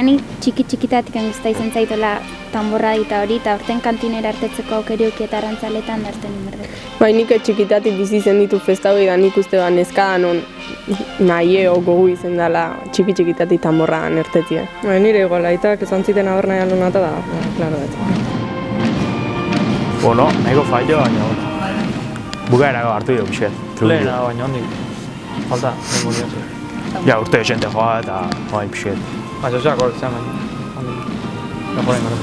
Ni txiki-txikitatik guzta izan zaitola tanborra eta hori, eta orten kantinera artetzeko aukerioki eta arantzaletan hartzen inberdek. Nik txikitatik bizi izan ditu festa hori da nik uste neskadan on nahieo gogu izan dela txiki-txikitatik tanborra ertetzia. Nire igual, aitak esan ziten aber nahi aldunata da, klaro dut. Bueno, nahiko fallo, baina bukaerako hartu dugu pixet. Lehena, baina hondik, falta, nengo diatu. Ja, urte esente joa eta bai pixet. Baina zozeak hor zen, baina hondik, mejoren gara.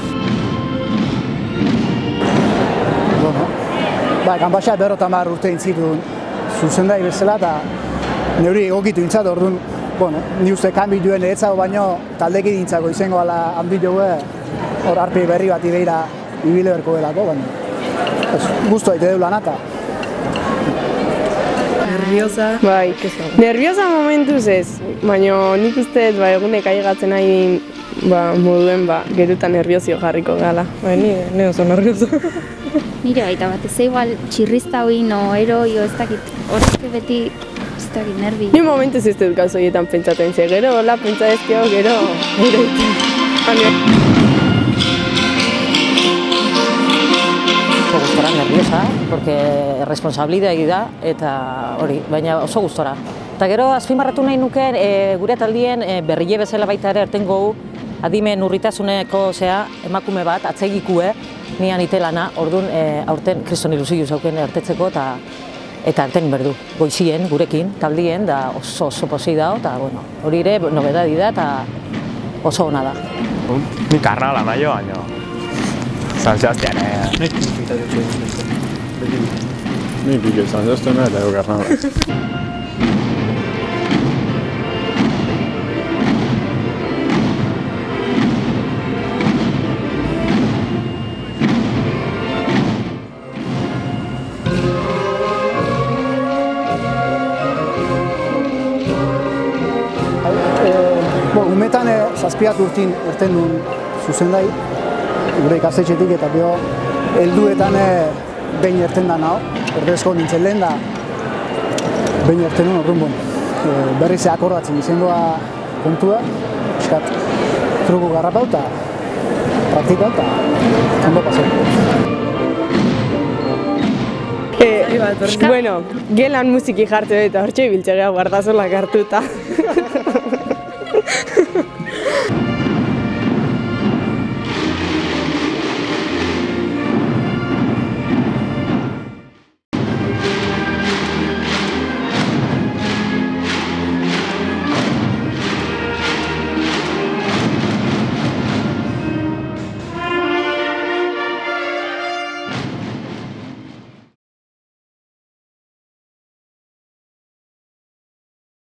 Kanpaxa berrotan behar urte intzitun zuzendai bezala eta neuri egokitu intzat, orduan, ni uste kanbi duen eretzago baino taldeki dintzako izango ala handi jogue hor arpi berri bat ibeira ibile berko belako, baina guztu haite deu lanata. Nerviosa? Bai, nerviosa momentuz ez, baina nik uste egunek ailegatzen nahi moduen gerutan nerviozio jarriko gala. Ni oso nerviosa. Nire baita bat, ez igual txirrizta hoi, no, eroi, ez dakit, horrezke beti, ez dakit, nervi. Ni momentuz ez dut gauzo horietan pentsatzen ze, gero, hola, pentsa ezkio, gero, Gustora nerviosa, porque responsabilidade da, eta hori, baina oso gustora. Eta gero, azpimarratu nahi nuke, gure taldien berrile bezala baita ere ertengo adimen urritasuneko emakume bat, atzegikue, nian itelana, orduan aurten kriston ilusio zauken ertetzeko eta erten berdu. Goizien, gurekin, taldien, da oso posi dao, eta hori ere nobedadi da eta oso ona da. Ni karnala nahi baina zantzaztean Ni pike zantzaztean eta ego karnala. Umetan zazpiat urtin erten duen zuzendai, gure ikastetxetik eta gero helduetan behin erten da naho, ordezko nintzen lehen da behin erten duen orduan berriz akordatzen izangoa kontua, eskat truko garrapau eta praktikau eta ondo pasau. Gelan musiki jartu eta hortxe biltzegea guardazolak hartuta.